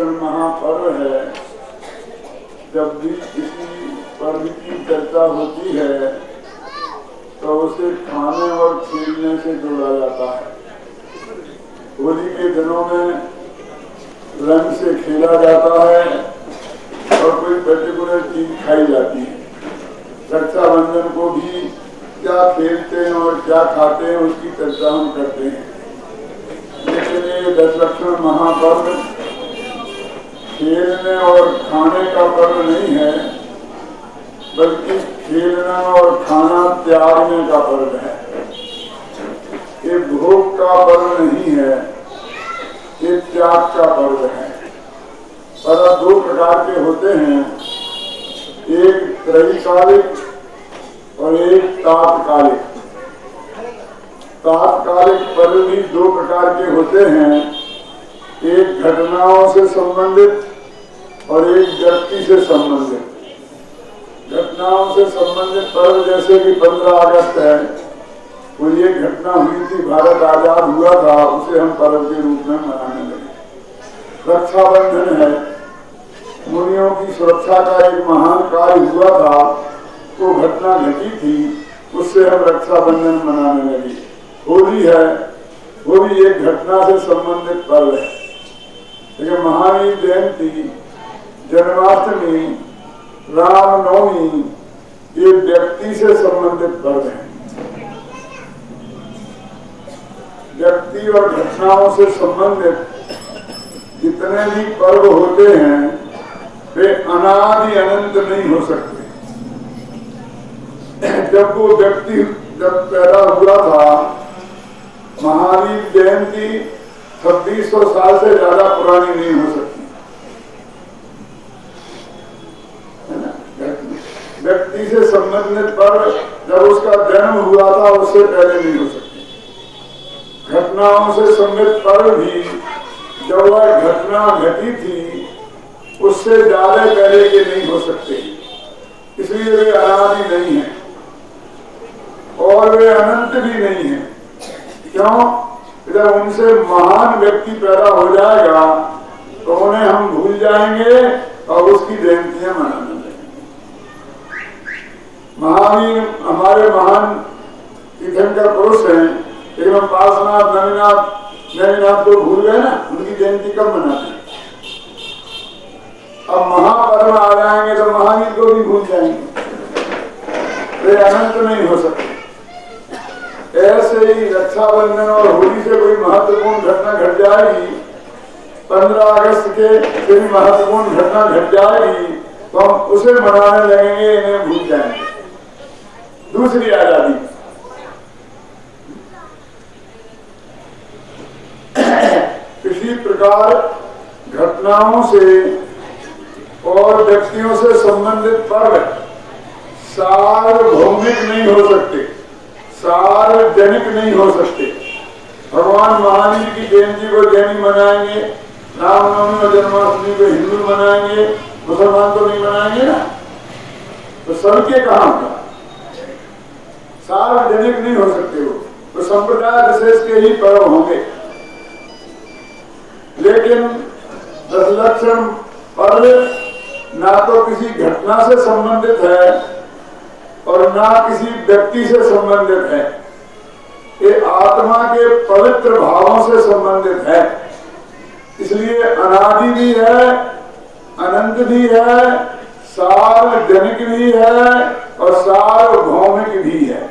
दशलक्षण महापर्व है। जब भी किसी पर्व की चर्चा होती है तो उसे खाने और खेलने से जोड़ा जाता है। होली के दिनों में रंग से खेला जाता है और कोई पर्टिकुलर चीज खाई जाती है। रक्षाबंधन को भी क्या खेलते हैं और क्या खाते हैं उसकी चर्चा हम करते हैं। लेकिन ये दशलक्षण महापर्व खेलने और खाने का पर्व नहीं है, बल्कि खेलना और खाना त्यागने का पर्व है। ये भोग का पर्व नहीं है, ये त्याग का पर्व है। पर्व दो प्रकार के होते हैं, एक त्रैकालिक और एक तात्कालिक। तात्कालिक पर्व भी दो प्रकार के होते हैं, एक घटनाओं से संबंधित और एक व्यक्ति से संबंधित। घटनाओं से संबंधित पर्व जैसे कि 15 अगस्त है, कोई एक घटना हुई थी, भारत आजाद हुआ था, उसे हम पर्व के रूप में मनाने लगे। रक्षाबंधन है, मुनियों की सुरक्षा का एक महान कार्य हुआ था, वो घटना घटी थी, उससे हम रक्षाबंधन मनाने लगे। होली है, वो भी एक घटना से संबंधित पर्व है। लेकिन महावीर जयंती, जन्माष्टमी, रामनवमी ये व्यक्ति से संबंधित पर्व है। व्यक्ति और घटनाओं से संबंधित जितने भी पर्व होते हैं वे अनादि अनंत नहीं हो सकते। जब वो व्यक्ति पैदा हुआ था, महावीर जयंती 2600 साल से ज्यादा पुरानी नहीं हो सकती, है ना। व्यक्ति से संबंधित पर्व जब उसका जन्म हुआ था उससे पहले नहीं हो सकती। घटनाओं से संबंधित पर्व भी जब वह घटना घटी थी उससे ज्यादा पहले के नहीं हो सकते, इसलिए वे अनादि नहीं है और वे अनंत भी नहीं है। क्यों? जब उनसे महान व्यक्ति पैदा हो जाएगा तो उन्हें हम भूल जाएंगे और उसकी जयंतियां मनाने लगेंगे। महावीर हमारे महान तीर्थंकर पुरुष हैं, लेकिन हम पार्श्वनाथ, नवीनाथ को भूल गए ना, उनकी जयंती कब मनाते हैं? अब महापर्व आ जाएंगे तो महावीर को भी भूल जाएंगे, वे अनंत नहीं हो सकते। ऐसे ही रक्षाबंधन और होली से कोई महत्वपूर्ण घटना घट जाएगी, 15 अगस्त के कोई महत्वपूर्ण घटना घट जाएगी तो हम उसे मनाने लगेंगे, इन्हें भूल जाएंगे। दूसरी आजादी, इसी प्रकार घटनाओं से और व्यक्तियों से संबंधित पर्व सार्वभौमिक नहीं हो सकते, सार्वजनिक नहीं हो सकते। भगवान महावीर की जयंती को जैनी मनाएंगे, रामनवमी और जन्माष्टमी को हिंदू मनाएंगे, मुसलमान तो नहीं मनाएंगे ना, तो सबके कहाँ होगा? सार्वजनिक नहीं हो सकते वो, तो संप्रदाय विशेष के ही पर्व होंगे। लेकिन दशलक्षण पर्व ना तो किसी घटना से संबंधित है और ना किसी व्यक्ति से संबंधित है, ये आत्मा के पवित्र भावों से संबंधित है। इसलिए अनादि भी है, अनंत भी है, सार्वजनिक भी है और सार्वभौमिक भी है।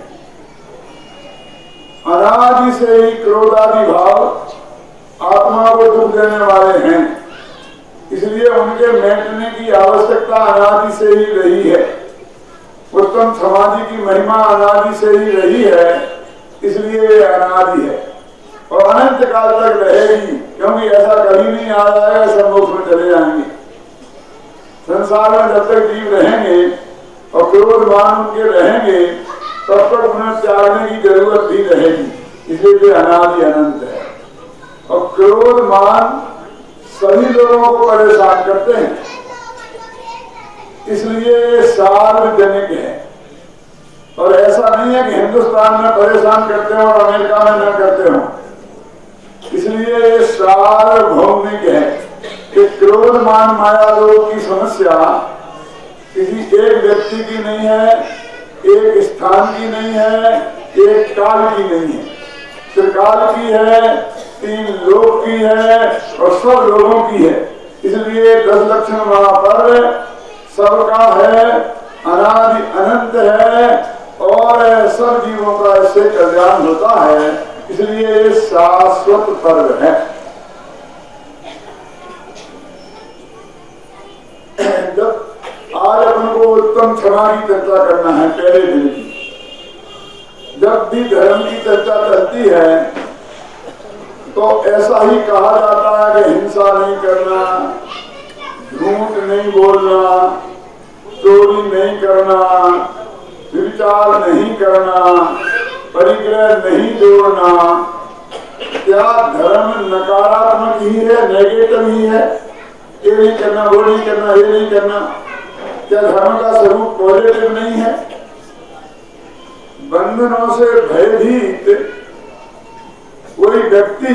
अनादि से ही क्रोधादि भाव आत्मा को दुख देने वाले हैं, इसलिए उनके मिटने की आवश्यकता अनादि से ही रही है। उत्तम समाधि की महिमा अनादि से ही रही है, इसलिए वे अनादि है और अनंत काल तक रहेगी, क्योंकि ऐसा कभी नहीं आ जाएगा सब मोक्ष में चले जाएंगे। संसार में जब तक जीव रहेंगे और क्रोधमान उनके रहेंगे तब तक उन्हें त्यागने की जरूरत भी रहेगी, इसलिए वे अनादि अनंत है। और क्रोधमान सभी लोगों को परेशान करते हैं, इसलिए सार्वजनिक है। और ऐसा नहीं है कि हिंदुस्तान में परेशान करते हो और अमेरिका में न करते हो, इसलिए ये सार्वभौमिक है। कि क्रोध मान माया लोभ की समस्या किसी एक व्यक्ति की नहीं है, एक स्थान की नहीं है, एक काल की नहीं है, त्रिकाल की है, 3 लोक की है और सब लोगों की है। इसलिए 10 लक्षण वहां पर सबका है, अनादि अनंत है और सब जीवों का इससे कल्याण होता है, इसलिए शाश्वत पर्व है। जब आज अपन को उत्तम क्षमा की चर्चा करना है, पहले दिन की, जब भी धर्म की चर्चा चलती है तो ऐसा ही कहा जाता है कि हिंसा नहीं करना, झूठ नहीं बोलना, चोरी नहीं करना, विचार नहीं करना, परिग्रह नहीं जोड़ना। क्या धर्म नकारात्मक ही है, नेगेटिव ही है? ये नहीं करना, वो नहीं करना, ये नहीं करना। क्या धर्म का स्वरूप पॉजिटिव नहीं है? बंधनों से भयभीत कोई व्यक्ति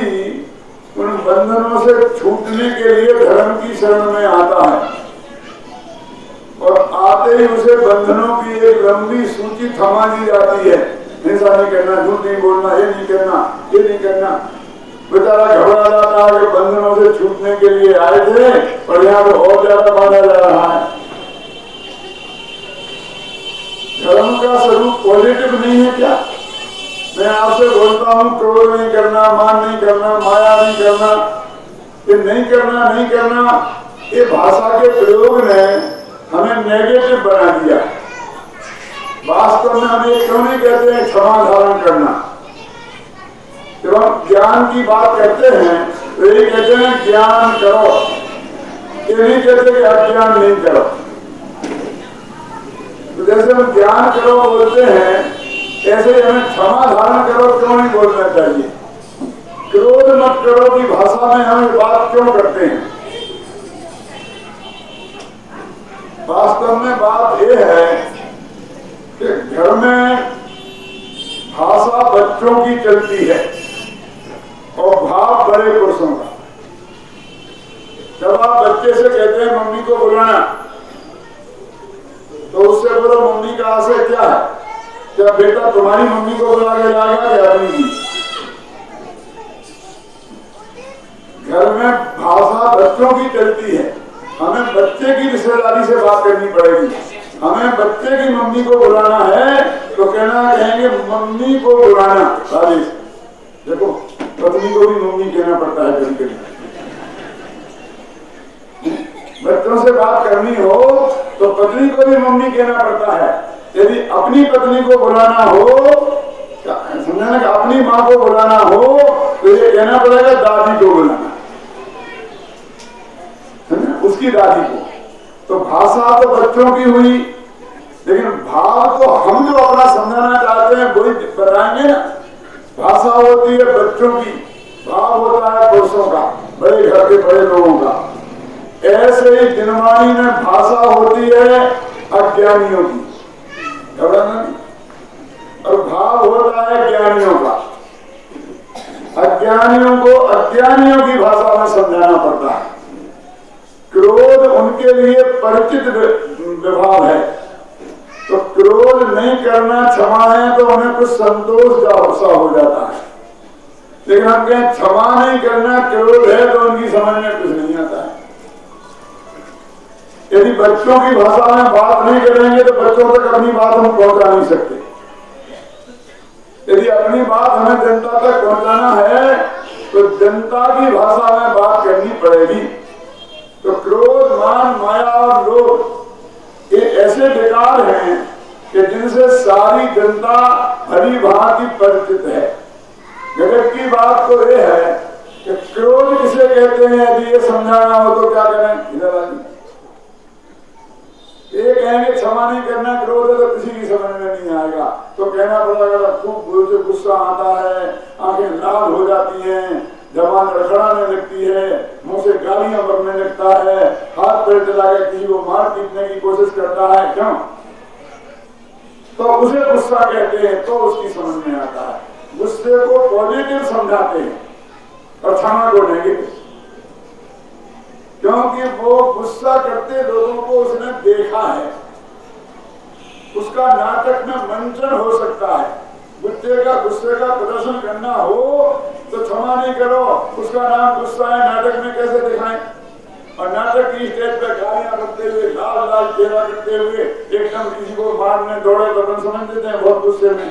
उन बंधनों से छूटने के लिए धर्म की शरण में आता है और आते ही उसे बंधनों की एक लंबी सूची थमा दी जाती है। हिंसा नहीं करना, झूठ नहीं बोलना, ये नहीं करना, ये नहीं करना। बेचारा घबरा जाता है कि बंधनों से छूटने के लिए आए थे और यहाँ तो और ज्यादा बांधा जा रहा है। धर्म का स्वरूप पॉजिटिव नहीं है क्या? मैं आपसे बोलता हूँ क्रोध नहीं करना, मान नहीं करना, माया नहीं करना, ये नहीं करना, नहीं करना, ये भाषा के प्रयोग ने हमें नेगेटिव बना दिया। वास्तव में हम ये क्यों नहीं कहते हैं क्षमा धारण करना? जब हम ज्ञान की बात करते हैं तो ये कहते हैं ज्ञान करो, ये नहीं कहते कि अज्ञान नहीं करो। तो जैसे हम ज्ञान करो बोलते हैं, ऐसे हमें क्षमा धारण करो क्यों नहीं बोलना चाहिए? क्रोध मत करो की भाषा में हम बात क्यों करते हैं? वास्तव में बात यह है कि घर में भाषा बच्चों की चलती है और भाव बड़े पुरुषों का। जब आप बच्चे से कहते हैं मम्मी को बुलाना, तो उससे बोलो मम्मी का आशय क्या है? क्या बेटा तुम्हारी मम्मी को बुला के लाएगा या अपनी की? घर में भाषा बच्चों की चलती है, हमें बच्चे की रिश्तेदारी से बात करनी पड़ेगी। हमें बच्चे की मम्मी को बुलाना है तो कहेंगे मम्मी को बुलाना। आदेश देखो, पत्नी को भी मम्मी कहना पड़ता है कभी कभी। बच्चों से बात करनी हो तो पत्नी को भी मम्मी कहना पड़ता है। यदि अपनी पत्नी को बुलाना हो, समझना कि अपनी माँ को बुलाना हो तो ये कहना पड़ेगा दादी को बुलाना, उसकी दादी को। तो भाषा तो बच्चों की हुई, लेकिन भाव तो हम जो अपना समझाना चाहते हैं वही बताएंगे ना। भाषा होती है बच्चों की, भाव होता है पुरुषों का, बड़े घर के बड़े लोगों का। ऐसे ही दिनवाणी में भाषा होती है अज्ञानियों की, घबराना नहीं, और भाव होता है ज्ञानियों का। अज्ञानियों को अज्ञानियों की भाषा में समझाना पड़ता है। क्रोध उनके लिए परिचित विभाव है, तो क्रोध नहीं करना क्षमा है तो उन्हें कुछ संतोष सा हो जाता है। लेकिन हम कहें क्षमा नहीं करना क्रोध है तो उनकी समझ में कुछ नहीं आता है। यदि बच्चों की भाषा में बात नहीं करेंगे तो बच्चों तक अपनी बात हम पहुंचा नहीं सकते। यदि अपनी बात हमें जनता तक पहुंचाना है तो जनता की भाषा में बात करनी पड़ेगी। तो क्रोध, मान, माया और लोभ ये ऐसे विकार हैं कि जिनसे सारी जनता भली भांति परिचित है। जगत की बात तो ये है कि क्रोध किसे कहते हैं, यदि ये समझाना हो तो क्या करें? इधर आइए। ये कहेंगे क्षमा नहीं करना क्रोध है तो किसी की समझ में नहीं आएगा, तो कहना पड़ेगा खूब गुस्सा आता है, आंखें लाल हो जाती हैं, जबान लड़खड़ाने लगती है, मुंह से गालियां बकने लगता है, हाथ पैर चला के किसी को मार पीटने की कोशिश करता है। क्यों? तो उसे गुस्सा कहते हैं, तो उसकी समझ में आता है। गुस्से को पॉजिटिव समझाते हैं और क्षमा को नेगेटिव। क्योंकि वो गुस्सा करते लोगों को उसने देखा है। उसका नाटक में मंचन हो सकता है। गुस्से का प्रदर्शन करना हो तो क्षमा नहीं करो, उसका नाम गुस्सा है, नाटक में कैसे दिखाएं? और नाटक की स्टेज पे गालियां करते हुए, लाल लाल चेहरा करते हुए एकदम किसी को मारने दौड़े तो अपन समझ देते हैं बहुत गुस्से में।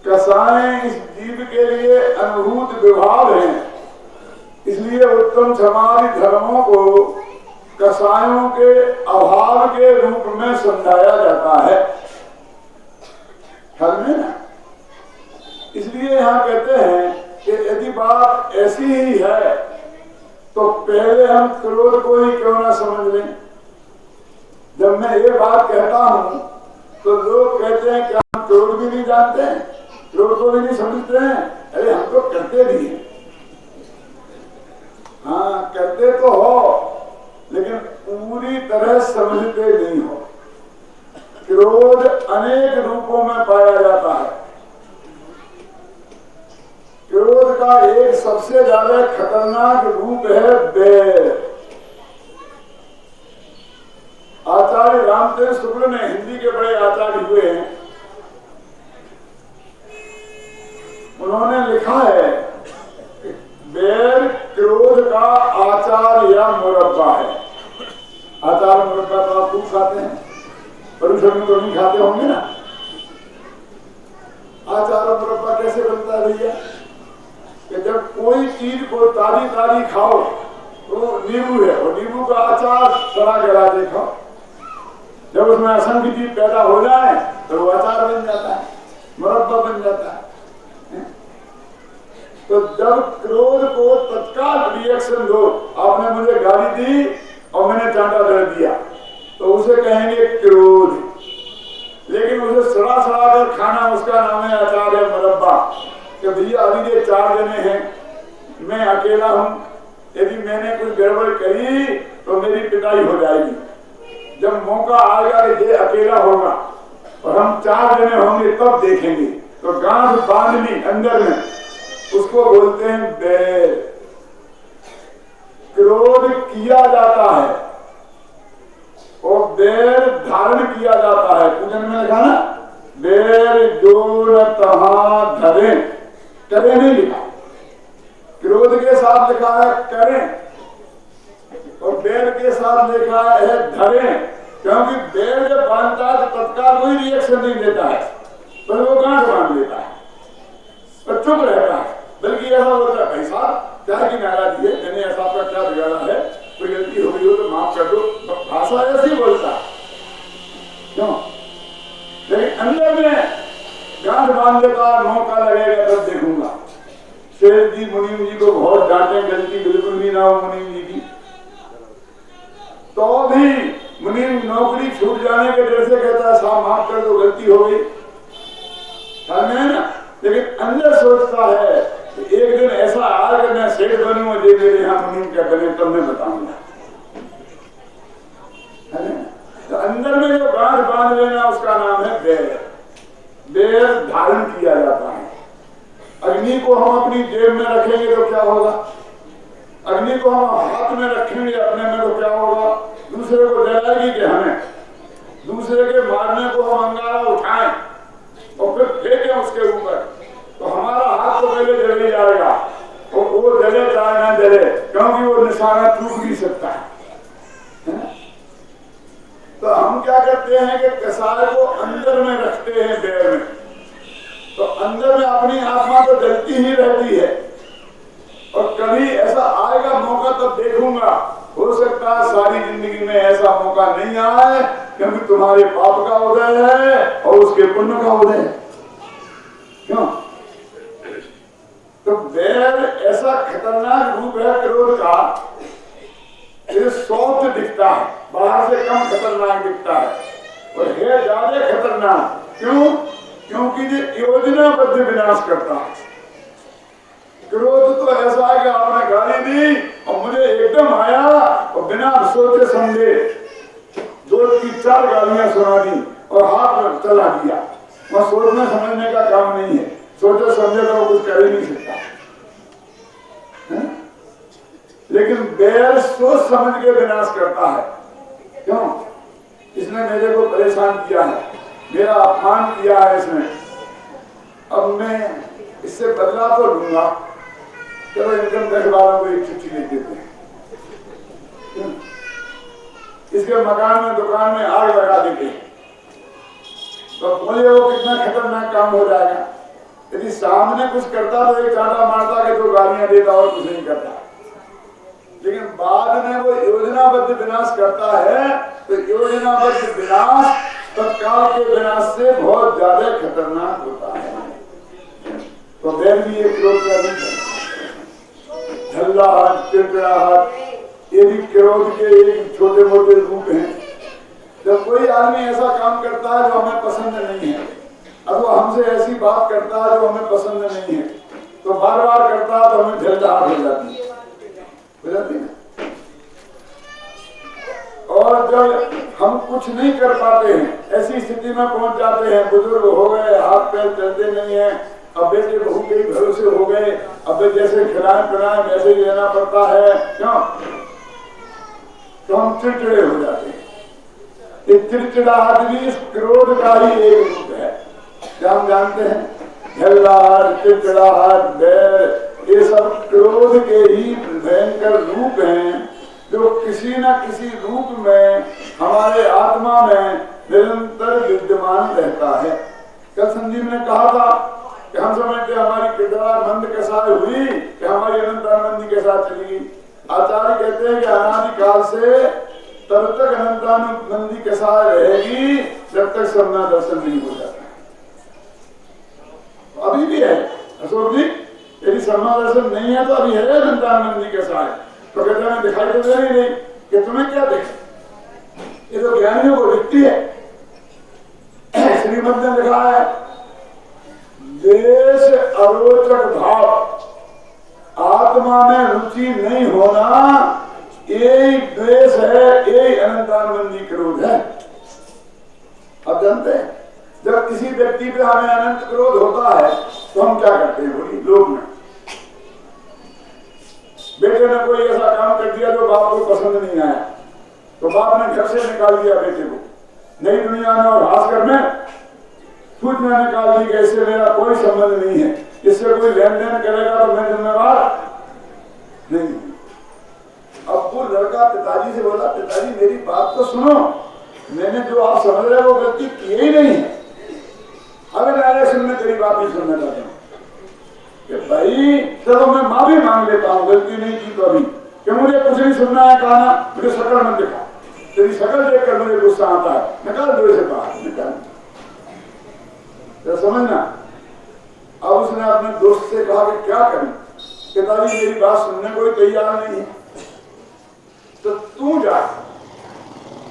कसाएं इस जीव के लिए अनुभूत विभाग हैं, इसलिए उत्तम समाधि धर्मों को कसायों के अभाव के रूप में समझाया जाता है। ख्याल में ना? इसलिए यहां कहते हैं कि यदि बात ऐसी ही है तो पहले हम क्रोध को ही क्यों ना समझ लें। जब मैं ये बात कहता हूं तो लोग कहते हैं कि हम क्रोध भी नहीं जानते हैं, क्रोध को भी नहीं समझते हैं। अरे हम तो करते भी हैं। हाँ, करते तो हो, लेकिन पूरी तरह समझते नहीं हो। क्रोध अनेक रूपों में पाया जाता है। क्रोध का एक सबसे ज्यादा खतरनाक रूप है बैर। आचार्य रामचंद्र शुक्ल ने, हिंदी के बड़े आचार्य हुए हैं, उन्होंने लिखा है बैर क्रोध का आचार या मुरब्बा है। आचार मुरब्बा तो आप खूब खाते हैं, परुषण में तो नहीं खाते होंगे ना। आचार मुरब्बा कैसे बनता है भैया? कि जब कोई चीज को ताजी ताजी खाओ तो नींबू है, और नींबू का आचार सड़ा गला के खाओ। जब उसमें असंख्य चीज पैदा हो जाए तो वो अचार बन जाता है, मुरब्बा बन जाता है। तो जब क्रोध को तत्काल रिएक्शन दो, आपने मुझे गाली दी और मैंने चांटा कर दिया, तो उसे कहेंगे क्रोध। लेकिन उसे सड़ा सड़ा कर खाना, उसका नाम है अचार या मुरब्बा। कि भैया अभी ये 4 जने हैं, मैं अकेला हूं, यदि मैंने कुछ गड़बड़ करी तो मेरी पिटाई हो जाएगी। जब मौका आएगा कि ये अकेला होगा और हम 4 जने होंगे तब देखेंगे, तो गांठ बांध ली अंदर में, उसको बोलते हैं बैर। क्रोध किया जाता है और बैर धारण किया जाता है। पूजन में लिखा ना, बैर जो न तहां धरे, करे नहीं लिखा, क्रोध के साथ लिखा है करें, और बैर के साथ लिखा है धरे। क्योंकि बैर जब बांधता है तो तत्काल कोई रिएक्शन नहीं देता है, पर वो गांठ बांध लेता है और चुप रहता है। बल्कि ऐसा बोलता है, भाई साहब क्या की नाराजगी है, मैंने ऐसा आपका क्या बिगाड़ा है, कोई गलती हो गई हो तो माफ कर दो। भाषा ऐसी बोलता है, क्यों? लेकिन अंदर में गांठ बांध लेता, मौका लगेगा तब देखूंगा। शेर जी मुनीम जी को बहुत डांटे, गलती बिल्कुल भी ना हो मुनीम जी की, तो भी मुनीम नौकरी छूट जाने के डर से कहता है साहब माफ कर दो, गलती हो गई, ना। लेकिन अंदर सोचता है कि एक दिन ऐसा आएगा मैं सेठ बनूंगा, जो मेरे यहाँ मुनीम क्या बने तब मैं बताऊंगा। तो अंदर में जो गांठ बांध लेना उसका नाम है बैर। बैर धारण किया जाता है। अग्नि को हम अपनी जेब में रखेंगे तो क्या होगा? अग्नि को हम हाथ में रखेंगे अपने में तो क्या होगा? दूसरे को जलाएगी कि हमें? दूसरे के मारने को हम अंगारा उठाएं और फिर फेंकें उसके ऊपर, तो हमारा हाथ तो पहले जल ही जाएगा, और वो जले चाहे ना जले, क्योंकि वो निशाना चूक नहीं सकता है। तो हम क्या करते हैं कि कसाय को अंदर में रखते हैं बैर में, तो अंदर में अपनी आत्मा तो जलती ही रहती है। और कभी ऐसा आएगा मौका तब देखूंगा, हो सकता है सारी जिंदगी में ऐसा मौका नहीं आए, क्योंकि तुम्हारे पाप का उदय है और उसके पुण्य का उदय है। क्यों? तो बैर ऐसा खतरनाक रूप है क्रोध का, ये सॉफ्ट दिखता है, बाहर से कम खतरनाक दिखता है, और है ज्यादा खतरनाक। क्यों? क्योंकि ये योजनाबद्ध विनाश करता है। क्रोध तो ऐसा है कि आपने गाली दी और मुझे एकदम आया और बिना सोचे समझे 2-4 गालियां सुना दी और हाथ में चला दिया। वह सोचने समझने का काम नहीं है, सोचे समझे तो कुछ कर ही नहीं सकता। लेकिन बैर सोच समझ के विनाश करता है। क्यों? इसने मेरे को परेशान किया है, मेरा अपमान किया है इसने, अब मैं इससे बदला तो लूंगा, चलो इनकम टैक्स वालों को एक चिट्ठी लिख देते हैं, इसके मकान में दुकान में आग लगा देते हैं, तो बोले वो कितना खतरनाक काम हो जाएगा। यदि सामने कुछ करता तो एक चांटा मारता कि तो गालियां देता और कुछ नहीं करता, लेकिन बाद में वो योजनाबद्ध विनाश करता है, तो योजनाबद्ध विनाश तत्काल के विनाश से बहुत ज्यादा खतरनाक होता है। तो बैर भी एक क्रोध का रूप है, झल्लाहट, चिड़चिड़ाहट, ये भी क्रोध के एक छोटे मोटे रूप हैं। जब कोई आदमी ऐसा काम करता है जो हमें पसंद नहीं है, अब वो हमसे ऐसी बात करता है जो हमें पसंद नहीं है, तो बार बार करता है तो हमें झल्लाहट हो जाती है। और जब हम कुछ नहीं कर पाते हैं, ऐसी स्थिति में पहुंच जाते हैं, बुजुर्ग हो गए, हाथ पैर चलते नहीं है, अब बेटे बहू के भरोसे हो गए, अब जैसे खिलाए पिलाए वैसे ही लेना पड़ता है, क्यों? तो हम चिड़चिड़े हो जाते हैं। ये चिड़चिड़ाहट भी इस क्रोध का ही एक रूप है। क्या हम जानते हैं? झल्लाहट, चिड़चिड़ाहट, बैर, ये सब क्रोध के ही भयंकर रूप हैं, जो किसी न किसी रूप में हमारे आत्मा में निरंतर विद्यमान रहता है। कल संजीव ने कहा था कि हम समझते हमारी किरदार मंद के साथ हुई कि हमारी अनंतानंदी के साथ चली। आचार्य कहते हैं कि अनादिकाल से तब तक अनंतानंदी के साथ रहेगी जब तक समना दर्शन नहीं हो जाता। अभी भी है अशोक जी, यदि समना दर्शन नहीं है तो अभी है अनंतानंदी के साथ। तो कहते हैं दिखाई तो दे नहीं कि तुम्हें क्या देखे, ये तो ज्ञानियों को दिखती है। श्रीमद ने लिखा है, देश अरोचक भाव, आत्मा में रुचि नहीं होना, यही द्वेष है, यही अनंतानंदी क्रोध है। अब जानते हैं जब किसी व्यक्ति पे हमें अनंत क्रोध होता है तो हम क्या करते हैं? बोलिए, लोग में बेटे ने कोई ऐसा काम कर दिया जो बाप को पसंद नहीं आया, तो बाप ने घर से निकाल दिया बेटे को, नई दुनिया में और भास्कर में सूचना निकाल दी कि इससे मेरा कोई संबंध नहीं है, इससे कोई लेन देन करेगा तो मैं जिम्मेवार नहीं। अब वो लड़का पिताजी से बोला, पिताजी मेरी बात तो सुनो, मैंने जो आप समझ रहे वो गलती की ही नहीं है, अगर डायरेक्शन में तेरी बात नहीं सुनना चाहता हूँ कि भाई चलो मैं माफी मांग लेता हूँ, गलती नहीं की तो अभी, कि मुझे कुछ नहीं सुनना है, कहना मुझे शक्ल मत दिखा, तेरी शक्ल देखकर मुझे गुस्सा आता है, निकाल दो इसे बाहर, निकाल। तो समझना। अब उसने अपने दोस्त से कहा कि क्या करें, पिताजी मेरी बात सुनने को तैयार नहीं है, तो तू जा,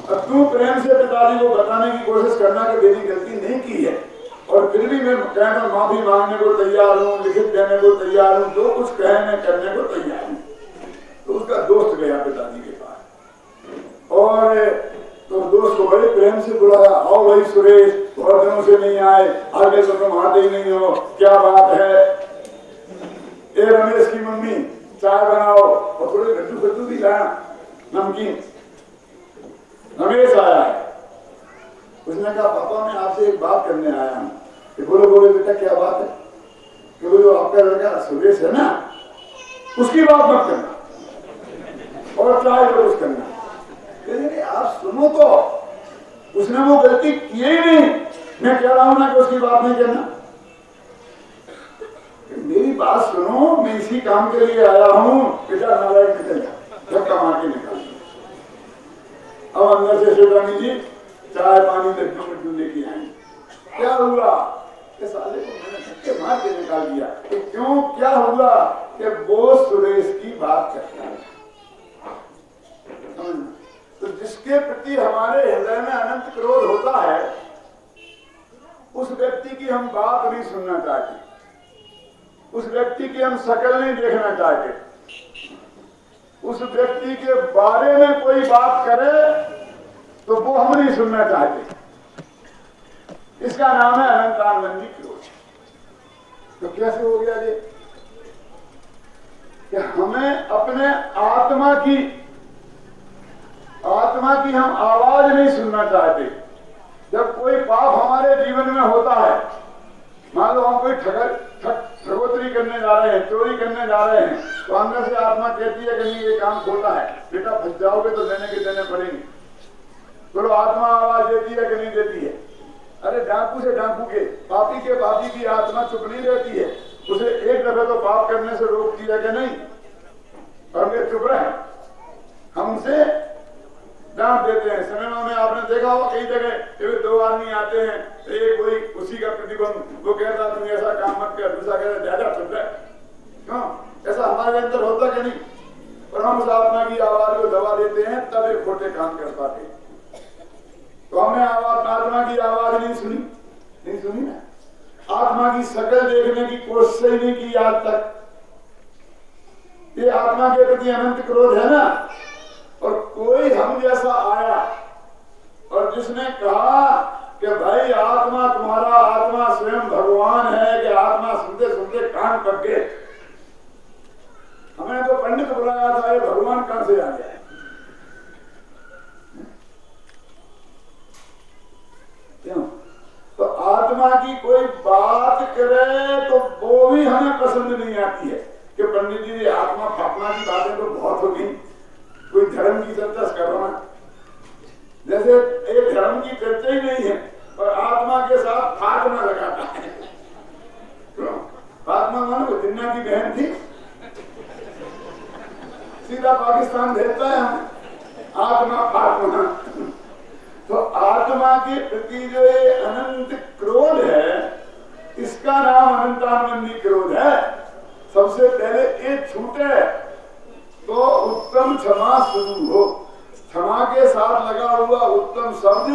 अब तू प्रेम से पिताजी को बताने की कोशिश करना कि मेरी गलती नहीं की है, और फिर भी मैं कहना माफी मांगने को तैयार हूँ, लिखित देने को तैयार हूँ, जो कुछ कहने करने को तैयार हूँ। तो उसका दोस्त गया पिताजी के पास, और तो दोस्त को बड़े प्रेम से बुलाया, आओ भाई सुरेश, बहुत दिनों से नहीं आए, आगे तो तुम आते ही नहीं हो, क्या बात है? ए रमेश की मम्मी चाय बनाओ और थोड़े लड्डू फड्डू भी लाया, नमकीन। रमेश आया है, उसने कहा पापा मैं आपसे एक बात करने आया हूँ। बोलो बोलो बेटा क्या बात है? कि वो जो आपका लड़का सुरेश है ना, उसकी बात मत करना और चाहे जो कुछ करना। आप सुनो तो, उसने वो गलती की ही नहीं, मैं कह रहा हूं ना कि उसकी बात नहीं करना। मेरी बात सुनो, मैं इसी काम के लिए आया हूं, बेटा नारायण निकल जा, धक्का मार के निकाल। अब अंदर से शिवरानी जी चाय पानी लड्डू मड्डू लेके आए। क्या हुआ? कि साले को मैंने धक्के मार के निकाल दिया। कि क्यों, क्या हुआ? कि वो सुरेश की बात करता है। तो जिसके प्रति हमारे हृदय में अनंत क्रोध होता है, उस व्यक्ति की हम बात नहीं सुनना चाहते, उस व्यक्ति की हम शक्ल नहीं देखना चाहते, उस व्यक्ति के बारे में कोई बात करे तो वो हम नहीं सुनना चाहते। इसका नाम है अनंतानंदी क्रोध। तो कैसे हो गया ये? कि हमें अपने आत्मा की हम आवाज नहीं सुनना चाहते। जब कोई पाप हमारे जीवन में होता है, मान लो हम कोई ठगोतरी करने जा रहे हैं, चोरी करने जा रहे हैं, तो अंदर से आत्मा कहती है कि नहीं ये काम खोटा है, बेटा फंस जाओगे तो लेने के देने पड़ेंगे। तो आत्मा आवाज देती है कि नहीं देती है? अरे डाकू से डाकू के, पापी के पापी की आत्मा चुप नहीं रहती है। उसे एक दफे तो पाप करने से रोकती है कि नहीं, और वे चुप रहे। हम उसे डांट देते हैं। सिनेमा में आपने देखा होगा कई जगह दो आदमी आते हैं, एक कोई उसी का प्रतिबंध, वो कहता तुम ऐसा काम मत कर, दूसरा कहता ज्यादा चुप रहे। क्यों? ऐसा हमारे अंदर होता कि नहीं? और हम उस आत्मा की आवाज को दबा देते हैं, तब एक खोटे काम कर पाते। तो हमने आत्मा की आवाज नहीं सुनी ना। आत्मा की शक्ल देखने की कोशिश ही नहीं की आज तक। ये आत्मा के प्रति अनंत क्रोध है ना। और कोई हम जैसा आया और जिसने कहा कि भाई आत्मा तुम्हारा आत्मा स्वयं भगवान है, कि आत्मा सुनते सुनते कान पक गए। हमने तो पंडित बुलाया था, ये भगवान कहां से आ गया? क्यों? तो आत्मा की कोई बात करे तो वो भी हमें पसंद नहीं आती है कि पंडित जी आत्मा फात्मा की बातें तो बहुत होगी, कोई धर्म की चर्चा करो ना। जैसे एक धर्म की चर्चा ही नहीं है और आत्मा के साथ फात्मा लगाता है। फात्मा मानो जिन्ना की बहन थी, सीधा पाकिस्तान भेजता है हम। आत्मा फात्मा। तो आत्मा के प्रति जो ये अनंत क्रोध है, इसका नाम अनंतानंदी क्रोध है। सबसे पहले ये छूटे तो उत्तम क्षमा शुरू हो। क्षमा के साथ लगा हुआ उत्तम शब्द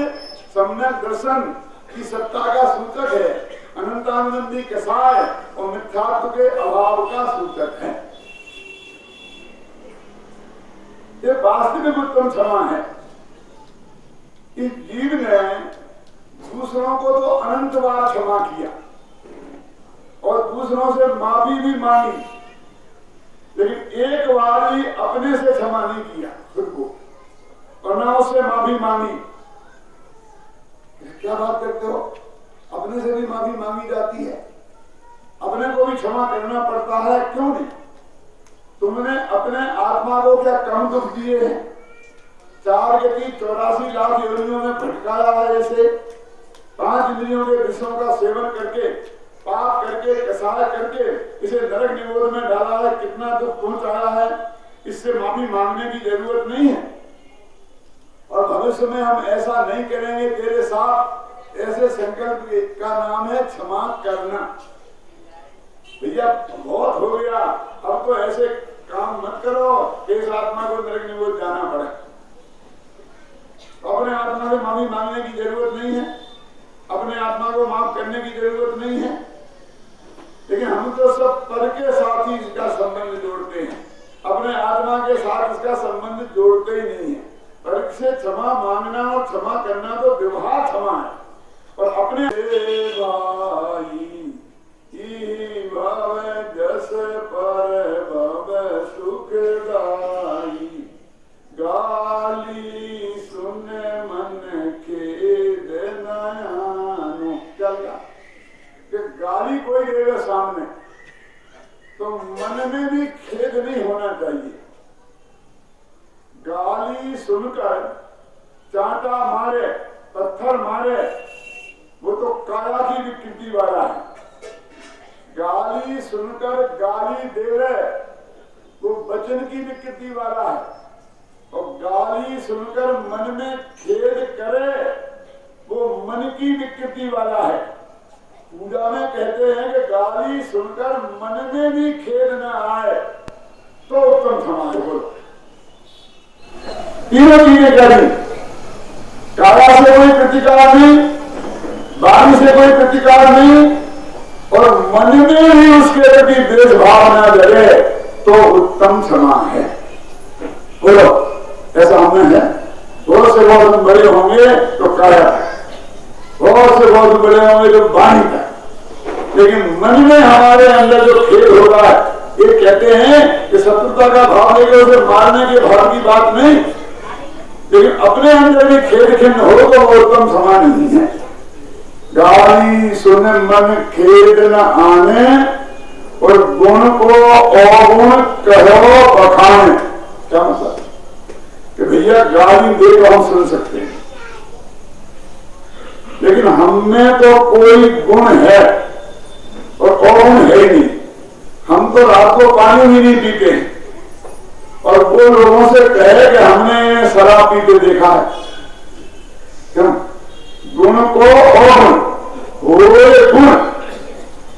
सम्यक दर्शन की सत्ता का सूचक है, अनंतानंदी कसाय और मिथ्यात्व के अभाव का सूचक है। ये वास्तविक उत्तम क्षमा है। इस जीव ने दूसरों को तो अनंत बार क्षमा किया और दूसरों से माफी भी मांगी, लेकिन एक बार भी अपने से क्षमा नहीं किया खुद को, और ना उससे माफी मांगी। क्या बात करते हो? अपने से भी माफी मांगी जाती है, अपने को भी क्षमा करना पड़ता है, क्यों नहीं? तुमने अपने आत्मा को क्या कम दुख दिए हैं? 4 गति 84 लाख योनियों में भटकाया है। ऐसे 5 इंद्रियों के विषयों का सेवन करके, पाप करके, कसाय करके इसे नरक निरोध में डाला है, कितना दुख पहुंचाया है। इससे माफी मांगने की जरूरत नहीं है और भविष्य में हम ऐसा नहीं करेंगे तेरे साथ। ऐसे संकल्प का नाम है क्षमा करना। भैया बहुत हो गया, अब तो ऐसे काम मत करो कि इस आत्मा को नरक निरोध जाना पड़े। अपने आत्मा से माफी मांगने की जरूरत नहीं है, अपने आत्मा को माफ करने की जरूरत नहीं है, लेकिन हम तो सब पर के साथ ही इसका संबंध जोड़ते हैं, अपने आत्मा के साथ इसका संबंध जोड़ते ही नहीं है। पर से क्षमा मांगना और क्षमा करना तो व्यवहार क्षमा है, और अपने भाई भव जस पर भव सुखदाई, गाली सुन मन खेद नयानो। चल गया कि गाली कोई देगा सामने तो मन में भी खेद नहीं होना चाहिए। गाली सुनकर चांटा मारे, पत्थर मारे, वो तो काया की विकृति वाला है। गाली सुनकर गाली देवे वो वचन की विकृति वाला है, और गाली सुनकर मन में खेद करे वो मन की विकृति वाला है। पूजा में कहते हैं कि गाली सुनकर मन में भी खेद न आए तो उत्तम क्षमा है। बोलो तीनों चीजें करी, काया से कोई प्रतिकार नहीं, वाणी से कोई प्रतिकार नहीं, और मन में भी उसके प्रति द्वेष भाव न जगे तो उत्तम क्षमा है। बोलो ऐसा हमें है। बहुत से बहुत बड़े होंगे तो काया है, बहुत से बहुत बड़े होंगे तो वाणी है, लेकिन मन में हमारे अंदर जो खेद होता है ये कहते हैं कि शत्रुता का भाव लेकर उसे मारने के भाव की बात नहीं, लेकिन अपने अंदर भी खेद खिन्न हो तो वो उत्तम समान नहीं है। गाली सुन मन खेद न आने और गुण को अवगुण कहो बखाने। क्या मतलब कि भैया गाली देकर हम सुन सकते हैं, लेकिन हमें तो कोई गुण है और अवगुण है ही नहीं। हम तो रात को पानी भी नहीं पीते हैं और वो लोगों से कहे कि हमने शराब पीते देखा है। क्यों? गुण को अवगुण हो गुण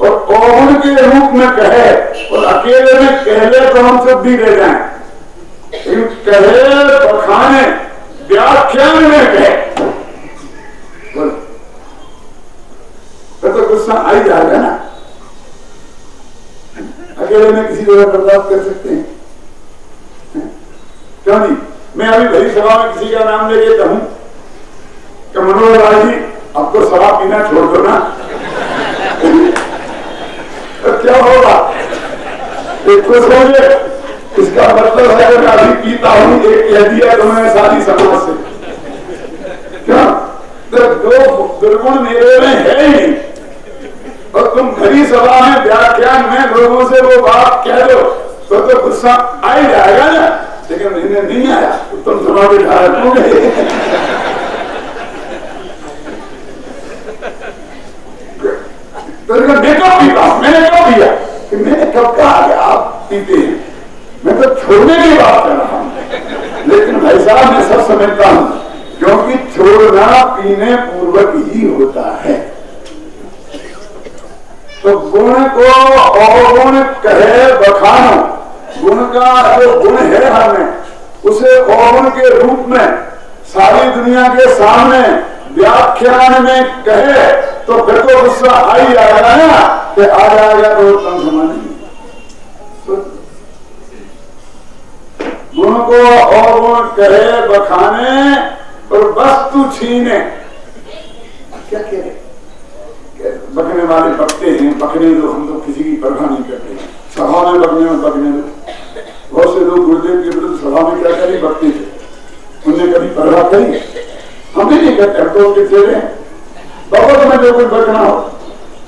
और अवगुण के रूप में कहे और अकेले में कहले तो हम सब भी रह जाए, लेकिन कहे बखाने व्याख्यान में कहे तो गुस्सा आ ही जाएगा ना। अकेले में किसी जगह बर्दाश्त कर सकते हैं, क्यों नहीं? मैं अभी भरी सभा में किसी का नाम लेके कहूं कि मनोहर राय जी अब तो शराब पीना छोड़ दो ना, तो क्या होगा? एक खुश होंगे, इसका मतलब है कि मैं अभी पीता हूं, एक कह दिया तो मैंने सारी समाज से। क्या तो दो दुर्गुण मेरे में है ही नहीं, और तुम भरी सभा में व्याख्यान में लोगों से वो बात कह दो तो गुस्सा आ ही जाएगा ना। लेकिन इन्हें नहीं आया तो तुम सभा में धारक हो गए। तो मैं कब पीता हूं, मैंने कब पिया कि मैंने कब कहा कि आप पीते हैं? मैं तो छोड़ने की बात कर रहा हूं, लेकिन भाई साहब मैं सब समझता हूं, क्योंकि छोड़ना पीने पूर्वक ही होता है। तो गुण को अवगुण कहे बखानो, गुण का जो गुण है हमें उसे अवगुण के रूप में सारी दुनिया के सामने व्याख्यान में कहे तो फिर तो गुस्सा आ ही जाएगा ना, कि आ जाएगा तो उत्तम समान नहीं। गुण को अवगुण कहे बखाने और वस्तु छीने। क्या कह रहे? बकने वाले बकते हैं, बकने दो, हम तो किसी की परवाह नहीं करते। सभा में बकने में बकने दो। बहुत से लोग गुरुदेव के विरुद्ध सभा में क्या करें, बकते थे, उनने कभी परवाह करी? हम भी नहीं करते, हम तो उनके चेहरे हैं। बाबा तुम्हें जो कुछ बकना हो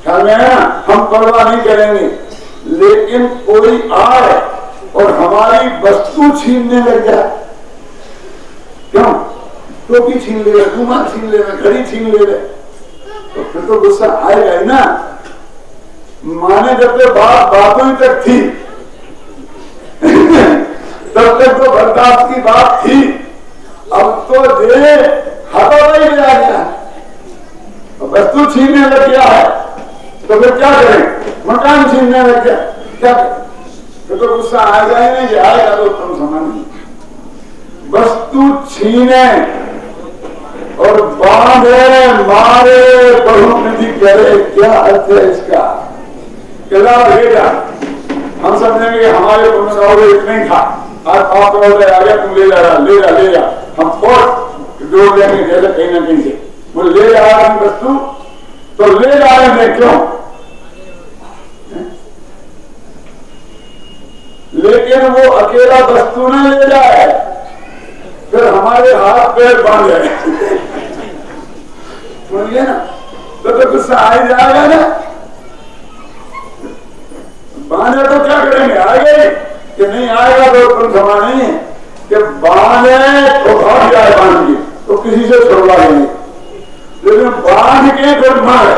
ख्याल में है ना, हम परवाह नहीं करेंगे, लेकिन कोई आए और हमारी वस्तु छीनने लग जाए, क्यों? टोपी छीन ले, रुमाल छीन ले, घड़ी छीन ले, तो फिर तो गुस्सा आएगा ही ना। माने जब तक बात बातों ही तक थी तब तक तो बर्दाश्त की बात थी, अब तो दे हथौड़ा ही आ गया, वस्तु छीनने लग गया है, तो फिर क्या करें? मकान छीनने लग गया, क्या करें? तो गुस्सा आएगा ही नहीं, आएगा तो तुम समझ नहीं। वस्तु छीने और बांधे मारे बहुनिधि करे, क्या अर्थ है इसका? किला भेजा, हम समझेंगे हमारे पुण्य का ऑर्डर इतना ही था, आज पाप का ऑर्डर आ गया, तुम ले जा, हम फोर्ट जोड़ लेंगे जैसे कहीं ना कहीं से, वो ले जा रहे हैं वस्तु, तो ले जा रहे हैं क्यों? लेकिन वो अकेला वस्तु न ले जाए, फिर हमारे हाथ पैर बांध जाए, समझिए ना, तो गुस्सा आ ही जाएगा ना। बांधे तो क्या करेंगे, आएगा कि नहीं आएगा तो तुम समा नहीं है कि बांधे तो भाग जाए, बांध के तो किसी से छुड़वा लेंगे, लेकिन बांध के फिर मारे,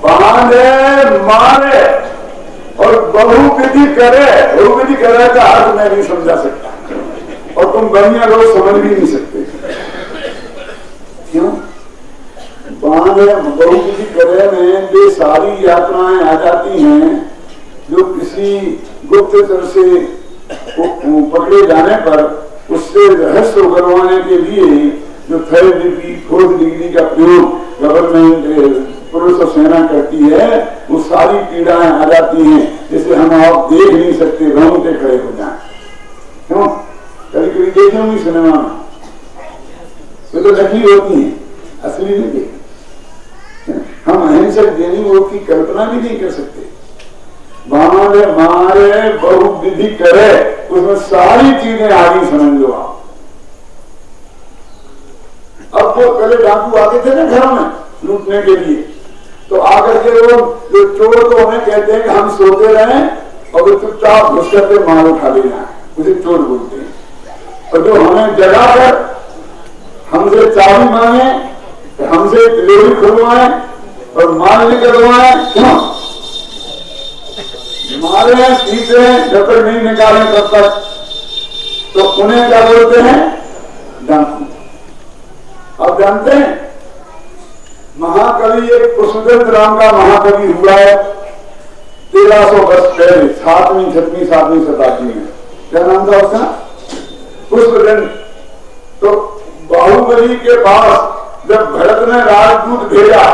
बांधे मारे और बहुविधि करे, बहुविधि करे का अर्थ मैं नहीं समझा सकता, और तुम बढ़िया लोग समझ भी नहीं सकते। क्यों? बांधे बहुविधि करे में वे सारी यात्राएं आ जाती हैं जो किसी गुप्तचर से पकड़े जाने पर उससे रहस्य उगलवाने के लिए जो थर्ड डिग्री फोर्थ डिग्री का प्रयोग गवर्नमेंट पुलिस और सेना करती है, वो सारी पीड़ाएं आ जाती हैं, जिसे हम आप देख नहीं सकते, रोंगटे खड़े हो जाए। क्यों? कभी कभी देखे होंगे सिनेमा में, वे तो नकली होती है, असली नहीं देखी। हम अहिंसक देनी वो की कल्पना भी नहीं कर सकते। बांधे मारे बहुविधि करे, उसमें सारी चीजें आ गई, समझ लो आप। अब वो पहले डाकू आते थे ना घरों में लूटने के लिए, तो आकर के वो जो चोर तो उन्हें कहते हैं कि हम सोते रहे और वो चुपचाप घुस करके माल उठा लेना, उसे चोर बोलते हैं। और जो हमें जगा कर हमसे चाबी मांगे, हमसे तिजोरी खुलवाए और माल निकलवाए, क्यों मारे पीते जब तक नहीं निकाले तब तक, तो उन्हें क्या बोलते हैं? डाकू। अब जानते हैं महाकवि एक पुष्पचंद्र राम का महाकवि हुआ है 1300 वर्ष पहले, 7वीं शताब्दी में। क्या नाम था उसका? पुष्पचंद्र। तो बाहुबली के पास जब भरत ने राजदूत भेजा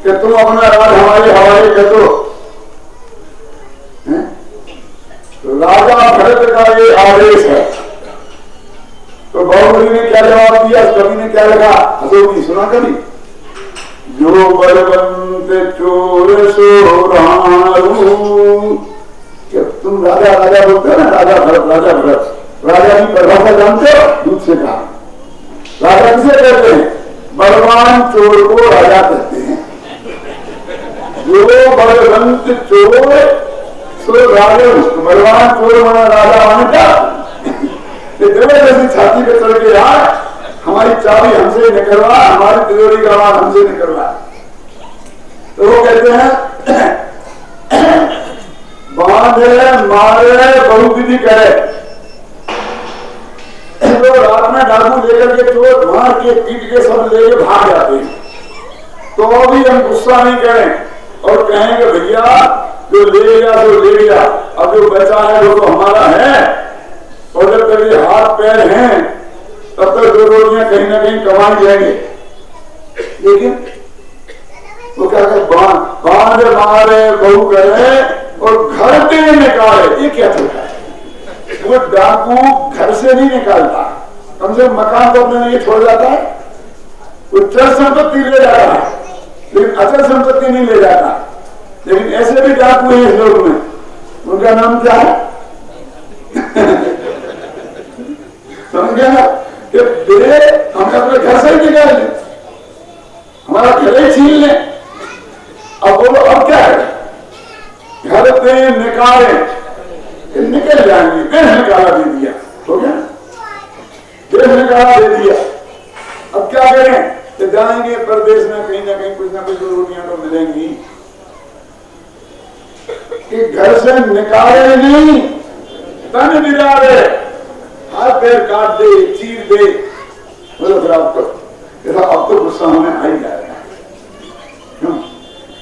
कि तुम अपना राज हमारे हवाले कर दो, तो राजा भरत का ये आदेश है। तो बाहुबली ने क्या जवाब दिया? कवि ने क्या लिखा? हसोगी सुना कभी? जो बलवंत चोर सो राणू। तुम राजा राजा बोलते हो ना, राजा भरत राजा भरत। राजा की परिभाषा जानते हो? दूध से कहा राजा किसे कहते हैं? बलवान चोर को राजा कहते हैं। जो बलवंत चोर सो राजा, बलवान चोर माना राजा माने क्या? जैसी छाती पे चढ़ के यार हमारी चाबी हमसे निकलवा, हमारी तिजोरी का माल हमसे निकलवा। तो वो कहते हैं बांधे मारे बहुविधि करे। तो रात में डाकू लेकर के चोर मार के पीट के सब लेके भाग जाते हैं, तो भी हम गुस्सा नहीं करें और कहेंगे भैया जो ले गया तो ले गया, अब जो बचा है वो तो हमारा है, और जब तक ये हाथ पैर हैं तब तक 2 रोटियां कहीं ना कहीं कमाई जाएंगे। लेकिन वो क्या बांध मारे बहु करे और घर से निकाले, ये क्या चलता है? वो डाकू घर से नहीं निकालता, कम से कम मकान तो अपने नहीं छोड़ जाता है। वो चल संपत्ति ले जाता है लेकिन अचल संपत्ति नहीं ले जाता। लेकिन ऐसे भी डाकू हैं इस लोक में, उनका नाम क्या है? समझ गया ना कि हम अपने घर से ही निकाल लें, हमारा घर ही छीन लें। अब बोलो अब क्या है? घर पे निकाले, निकल जाएंगे। देश निकाला दे दिया, हो गया, देश निकाला दे दिया। अब क्या करें? तो जाएंगे परदेश में, कहीं ना कहीं कुछ ना कुछ रोटियां तो मिलेंगी। कि घर से निकाले नहीं, तन बिगाड़े, हाथ पैर काट दे, चीर दे, बोलो फिर अब तो गुस्सा हमें आ ही जाएगा। क्यों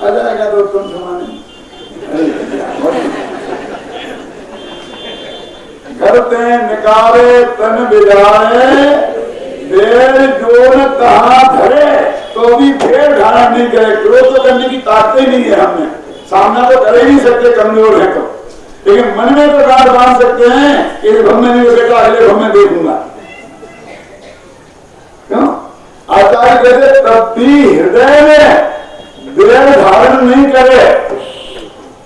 आ जाएगा? तो तुम समाने घर ते निकाले तन बिगाड़े, बेर जो न कहा धरे, तो भी बेर धारण नहीं करे। क्रोध तो करने की ताकत ही नहीं है हमें, सामना तो कर ही नहीं सकते, कमजोर है तो। लेकिन मन में तो गांठ बांध सकते हैं, इस भम में नहीं बेटा, अगले भम में देखूंगा। क्यों? आचार्य कहते तब भी हृदय में बेर धारण नहीं करे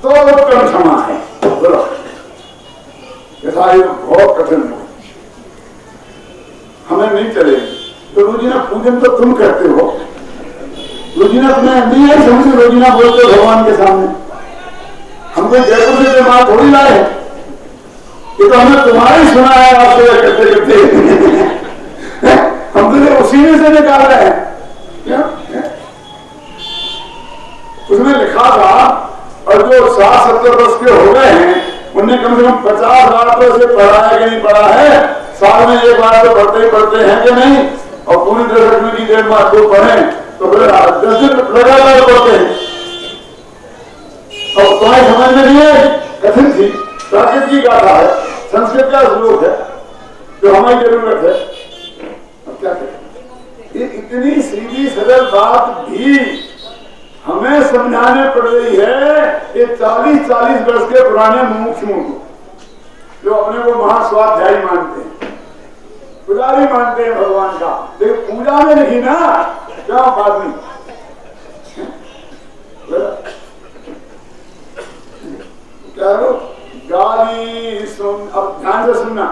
तो उत्तम क्षमा है। बोलो यथा ये बहुत कठिन है, हमें नहीं चलेगी। तो रोजीना पूजन तो तुम करते हो, रोजीना तुम्हें नहीं है समझ, रोजीना बोलते हो भगवान के सामने। हम कोई जयपुर से बात थोड़ी लाए, ये तो हमने तुम्हारे सुना है आपसे करते करते। हम तो उसी में से निकाल रहे हैं। क्या उसमें लिखा था, और जो 60-70 वर्ष के हो गए हैं उन्हें कम से कम 50 बार तो इसे पढ़ा है कि नहीं पढ़ा है, साल में एक बार तो पढ़ते ही पढ़ते हैं कि नहीं, और पूरी 10 मिनट की देर बाद तो पढ़ें तो फिर 10 दिन लगातार पढ़ते हैं। और तुम्हारी समझ में नहीं है, कठिन थी, प्राकृत की गाथा है, संस्कृत का श्लोक है, जो हमारी जरूरत है। अब क्या करें? ये इतनी सीधी सरल बात भी हमें समझाने पड़ रही है। ये 40-40 वर्ष के पुराने मुमुक्षुओं को, जो अपने को महास्वाध्यायी मानते हैं, पुजारी मानते हैं भगवान का, लेकिन पूजा में नहीं ना, क्या बात नहीं करो गाली सुन, अब ध्यान से सुनना,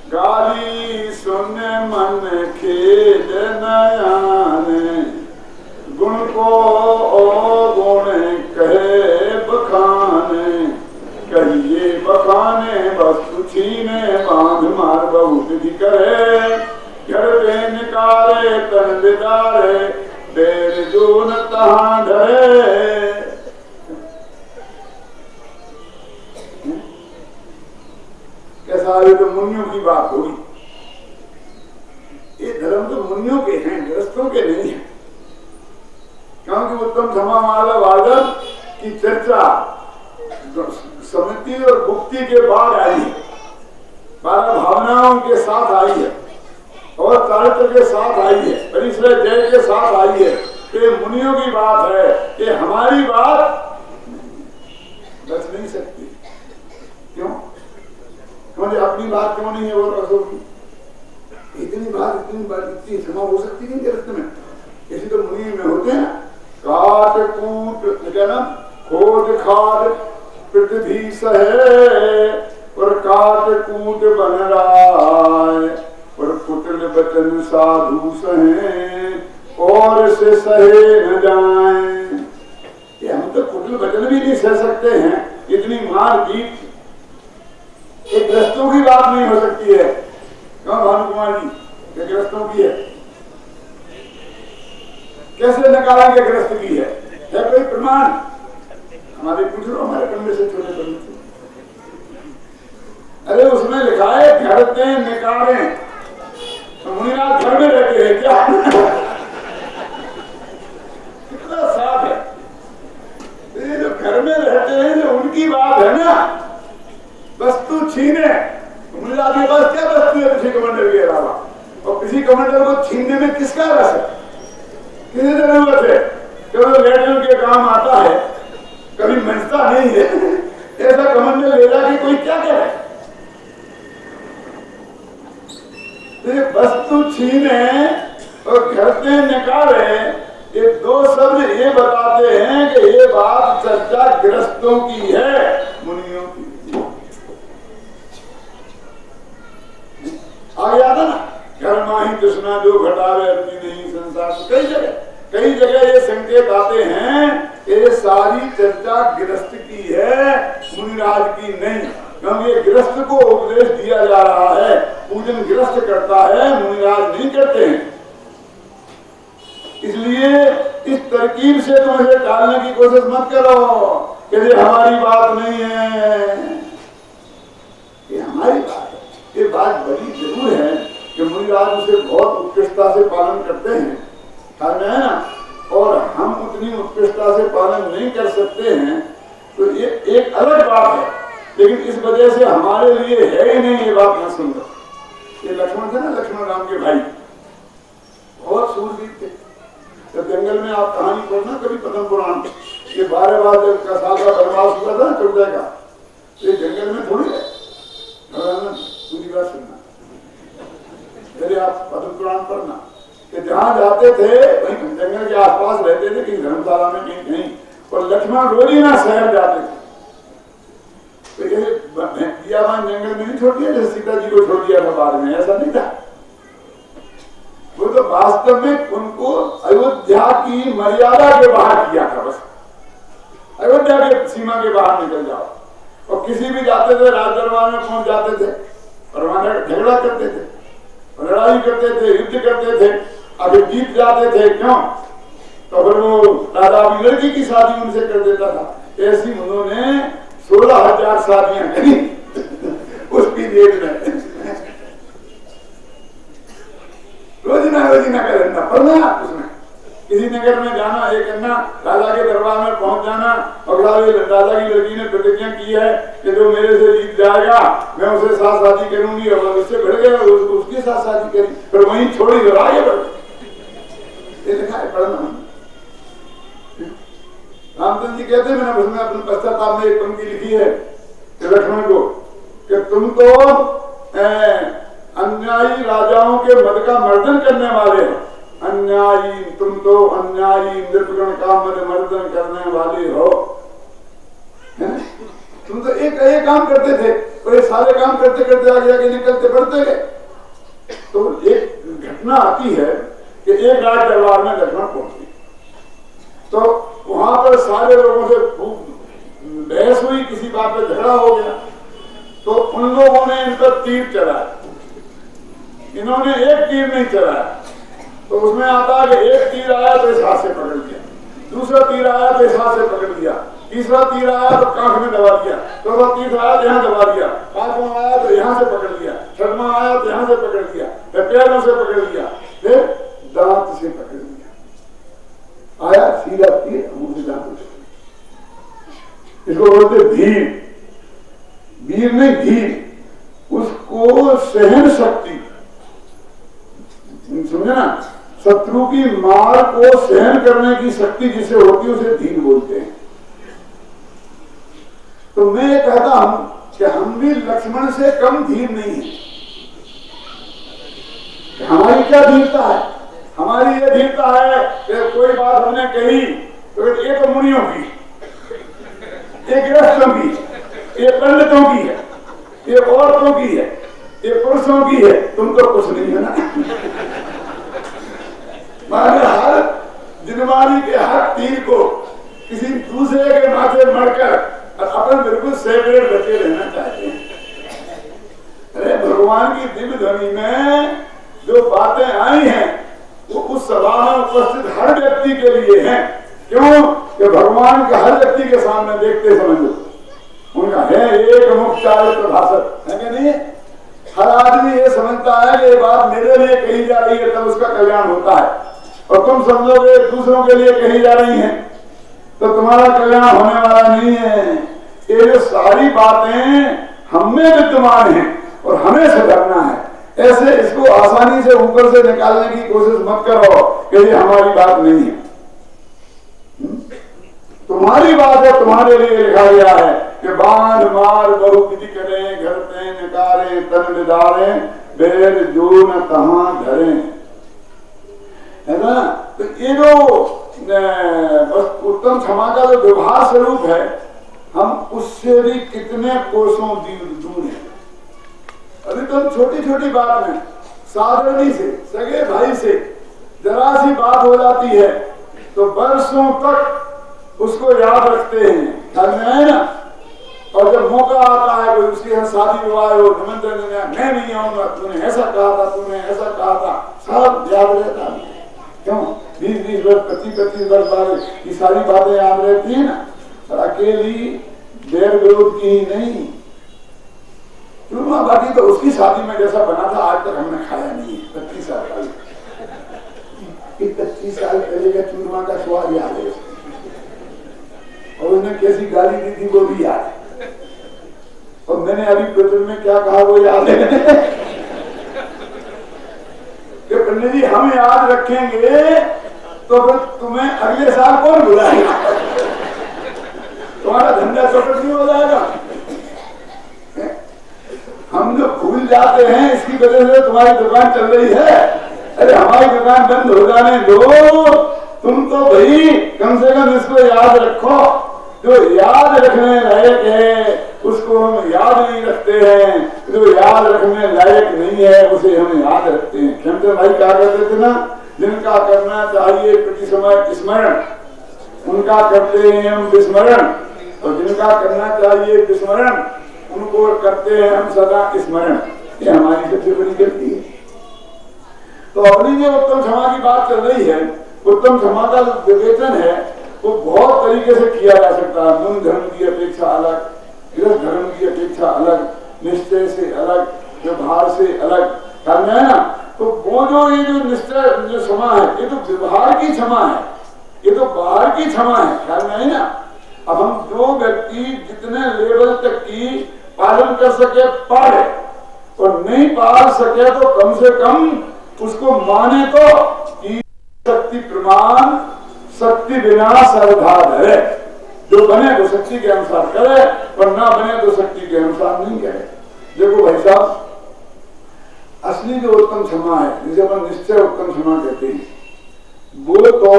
गाली सुन मन खेद नयाने, गुण को गुण कहे बखाने, कहिए बखाने वस्तु छीने, बांध मार बहुत भी करे, घर पे निकाले तन बिदारे, देर जो न तहां धरे। कैसा है? तो मुनियों की बात होगी। ये धर्म तो मुनियों के हैं, गृहस्थों के नहीं है। क्योंकि उत्तम समामाला वादन की चर्चा समिति और भुक्ति के बाद आई है, 12 भावनाओं के साथ आई है और चारित्र के साथ आई है, परिश्रय जय के साथ आई है। ये मुनियों की बात है, ये हमारी बात बच नहीं सकती। क्यों? क्योंकि अपनी बात क्यों नहीं है वो रसों की? इतनी बात इतनी क्षमा हो सकती नहीं रक्त में। इसी तो मुनि में होते हैं काट कूट क्या नाम, खोज खाद पृथ्वी सहे, और काट कूट बन राय, और कुटिल बचन साधु सहे, और से सहे न जाए। हम तो कुटिल बचन भी नहीं सह सकते हैं, इतनी मार पीट एक ग्रस्तों की बात नहीं हो सकती है। क्यों भानु कुमार जी, ये ग्रस्तों की है, कैसे निकालेंगे ग्रस्त की है कोई प्रमाण? हमारे पूछ लो, हमारे कंधे से छोटे कंधे से। अरे उसमें लिखा है घर पे निकाले, तो मुनिनाथ घर में रहते हैं क्या? कितना साफ है। ये जो घर में रहते हैं जो उनकी बात है ना, वस्तु छीने, मुनिनाथ के पास क्या वस्तु है किसी कमंडल के अलावा? और किसी कमंडल को छीनने में किसका रस है, किसी जरूरत है? कभी लेटन के काम आता है, कभी मंचता नहीं है। ऐसा कमंडल ले जाके कोई क्या करे? वस्तु छीने और घर से निकाले, ये दो शब्द ये बताते हैं कि ये बात चर्चा गृहस्थों की है, मुनियों की। आ गया था ना, घर माही कृष्णा जो घटावे अपनी नहीं संसार। कई जगह ये संकेत आते हैं कि ये सारी चर्चा गृहस्थ की है, मुनिराज की नहीं। क्योंकि ये गृहस्थ को उपदेश दिया जा रहा है, पूजन गृहस्थ करता है, मुनिराज नहीं करते हैं। इसलिए इस तरकीब से तुम इसे टालने की कोशिश मत करो कि ये हमारी बात नहीं है। ये हमारी बात है। ये बात बड़ी जरूर है कि मुनिराज उसे बहुत उत्कृष्टता से पालन करते हैं, है ना, और हम उतनी उत्कृष्टता से पालन नहीं कर सकते हैं, तो ये एक अलग बात है। लेकिन इस वजह से हमारे लिए है ही नहीं ये बात न सुंदर। ये लक्ष्मण थे ना, लक्ष्मण राम के भाई, बहुत सूरवीर थे। जब जंगल में आप कहानी पढ़ना कभी पद्म पुराण, ये 12 साल का वनवास हुआ था 14 का, तो ये जंगल में थोड़ी है। पूरी बात सुनना, यदि आप पद्म पुराण पढ़ना कि जहाँ जाते थे वहीं जंगल के आसपास रहते थे, कहीं धर्मशाला में कहीं कहीं, और लक्ष्मण रोज ही ना शहर जाते थे। तो ये जंगल में नहीं छोड़ दिया जैसे सीता जी को छोड़ दिया था बाद में, ऐसा नहीं था। वो तो वास्तव में उनको अयोध्या की मर्यादा के बाहर किया था। बस अयोध्या के सीमा के बाहर निकल जाओ, और किसी भी जाते थे राज दरबार में पहुंच जाते थे और वहां झगड़ा करते थे, लड़ाई करते थे, युद्ध करते थे, अगर जीत जाते थे। क्यों? तो फिर वो राजा अपनी लड़की की शादी उनसे कर देता था। ऐसी उन्होंने 16,000 शादियां करी उस पीरियड में। रोजीना का धंधा पढ़ना, उसमें किसी नगर में जाना, ये करना, राजा के दरबार में पहुंच जाना, और राजा की लड़की ने प्रतिज्ञा की है कि जो मेरे से जीत जाएगा मैं उसे साथ शादी करूंगी, और उससे बढ़ गया उसके साथ शादी करी, फिर वहीं छोड़ी और आगे बढ़। ये लिखा है, पढ़ना। रामचंद्र जी कहते हैं, मैंने उसमें अपने पश्चाताप में एक पंक्ति लिखी है लक्ष्मण को कि तुम तो अन्यायी राजाओं के मद का मर्दन करने वाले हो, अन्यायी, तुम तो अन्यायी निर्गुण का मद मर्दन करने वाले हो, है ना? तुम तो एक काम करते थे और ये सारे काम करते करते आगे निकलते बढ़ते गए। तो एक घटना आती है कि एक रात दरबार में लक्ष्मण पहुंचे, तो वहां पर सारे लोगों से बहस हुई, किसी बात पे झगड़ा हो गया। तो उन लोगों ने इन पर तीर चलाया, इन्होंने एक तीर नहीं चलाया। तो उसमें आता कि एक तीर आया तो इस हाथ से पकड़ लिया, दूसरा तीर आया तो इस हाथ से पकड़ लिया, तीसरा तीर आया तो कांख में दबा दिया, चौथा तीर आया तो यहाँ दबा दिया, पांचवा आया तो यहाँ से पकड़ लिया, छठवां आया तो यहाँ से पकड़ लिया, फिर पैरों से पकड़ लिया, फिर दांत से पकड़ लिया। आया सीधा तीर मुंह से दांत। इसको बोलते धीर, वीर नहीं धीर। उसको सहन शक्ति, समझे ना, शत्रु की मार को सहन करने की शक्ति जिसे होती है उसे धीर बोलते हैं। तो मैं ये कहता हूं कि हम भी लक्ष्मण से कम धीर नहीं है। हमारी क्या धीरता है? हमारी ये धीरता है कि कोई बात हमने कही तो ये तो मुनियों की, ये गृहस्थों की, ये पंडितों की है, ये औरतों की है, ये पुरुषों की है, तुम तो कुछ नहीं है ना। माने हर जिनवारी के हर तीर को किसी दूसरे के माथे मरकर अपन बिल्कुल सेपरेट बचे रहना चाहते हैं। अरे भगवान की दिव्य ध्वनि में जो बातें आई हैं वो उस सभा में उपस्थित हर व्यक्ति के लिए हैं। क्यों कि भगवान के हर व्यक्ति के सामने देखते समझो उनका है एक मुख चारित्र भाषण है कि नहीं। हर आदमी ये समझता है कि ये बात मेरे लिए कही जा रही है तब उसका कल्याण होता है, और तुम समझोगे दूसरों के लिए कही जा रही है तो तुम्हारा कल्याण होने वाला नहीं है। ये जो सारी बातें हम में विद्यमान है और हमें सुधरना है। ऐसे इसको आसानी से ऊपर से निकालने की कोशिश मत करो कि ये हमारी बात नहीं है। तुम्हारी बात है, तुम्हारे लिए लिखा गया है कि बाण मार बहु विधि करें, घर ते निकारे तन विदारे, बेर जो न तहां धरे, है ना। तो ये जो उत्तम क्षमा का जो व्यवहार स्वरूप है, हम उससे भी कितने कोसों दूर हैं। अभी तो छोटी छोटी बात में साधनी से, सगे भाई से जरा सी बात हो जाती है तो वर्षों तक उसको याद रखते हैं, ख्याल में है ना। और जब मौका आता है कोई उसके यहाँ शादी विवाह हो, निमंत्रण देना, मैं नहीं आऊंगा, तूने ऐसा कहा था, तूने ऐसा कहा था, सब याद रहता है। क्यों 20-20 वर्ष 25-25 वर्ष बाद ये सारी बातें याद रहती है ना। और अकेली देर विरोध की ही नहीं, बाकी तो उसकी शादी में जैसा बना था आज तक हमने खाया नहीं है। 25 साल पहले 25 साल पहले का चूरमा का स्वाद याद है और उसने कैसी गाली दी थी वो भी याद है, और मैंने अभी प्रचुर में क्या कहा वो याद है। कि पंडित जी हम याद रखेंगे तो फिर तुम्हें अगले साल कौन बुलाएगा, तुम्हारा धंधा चौपट नहीं हो जाएगा। हम जो भूल जाते हैं इसकी वजह से तुम्हारी दुकान चल रही है। अरे हमारी दुकान बंद हो जाने दो, तुम तो भाई कम से कम इसको याद रखो। जो याद रखने लायक है उसको हम याद नहीं रखते हैं, जो याद रखने लायक नहीं है उसे हम याद रखते हैं। खेमचंद भाई क्या करते थे ना, जिनका करना चाहिए प्रति समय स्मरण उनका करते हैं हम विस्मरण, और जिनका करना चाहिए विस्मरण उनको करते हैं हम सदा स्मरण। ये हमारी सबसे बड़ी गलती है। तो अपनी जो उत्तम क्षमा की बात चल रही है, उत्तम क्षमा का विवेचन है वो बहुत तरीके से किया जा सकता है। मूल धर्म की अपेक्षा अलग, गृह धर्म की अपेक्षा अलग, निश्चय से अलग, व्यवहार से अलग करना है ना। तो वो जो ये जो निश्चय जो क्षमा है ये तो व्यवहार की क्षमा है, ये तो बाहर की क्षमा है, ख्याल में है ना। अब हम जो व्यक्ति जितने लेवल तक की पालन कर सके पाले, और नहीं पाल सके तो कम से कम उसको माने तो कि शक्ति प्रमाण शक्ति बिना श्रद्धा धरे। जो बने तो शक्ति के अनुसार करे, और ना बने तो शक्ति के अनुसार नहीं करे। देखो भाई साहब, असली जो उत्तम क्षमा है जिसे अपन निश्चय उत्तम क्षमा कहते हैं, वो तो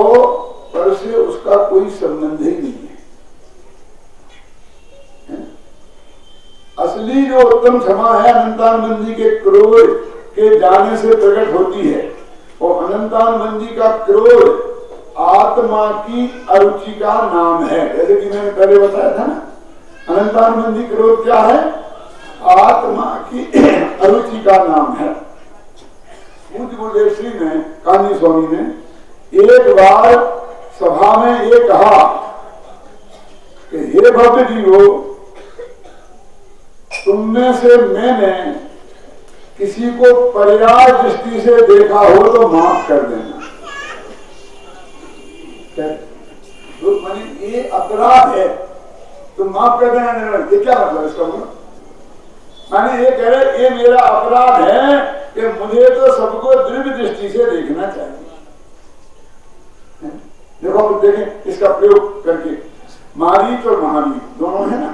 पर से उसका कोई संबंध ही नहीं है। असली जो उत्तम क्षमा है अनंतानंद जी के क्रोध के जाने से प्रकट होती है। और अनंतानंद जी का क्रोध आत्मा की अरुचि का नाम है। जैसे कि मैंने पहले बताया था ना, अनंतानंद जी क्रोध क्या है? आत्मा की अरुचि का नाम है। पूज्य गुरुदेव श्री ने, कान्ही स्वामी ने एक बार सभा में ये कहा कि हे भक्त जीवो, तुमने से मैंने किसी को पर्याय दृष्टि से देखा हो तो माफ कर देना। मानी ये अपराध है, तुम माफ कर देना। ये क्या मतलब इसका? बोलो, माने ये कह रहे ये मेरा अपराध है कि मुझे तो सबको दिव्य दृष्टि से देखना चाहिए। देखो आप देखें इसका प्रयोग करके, मारीच और महावीर दोनों है ना।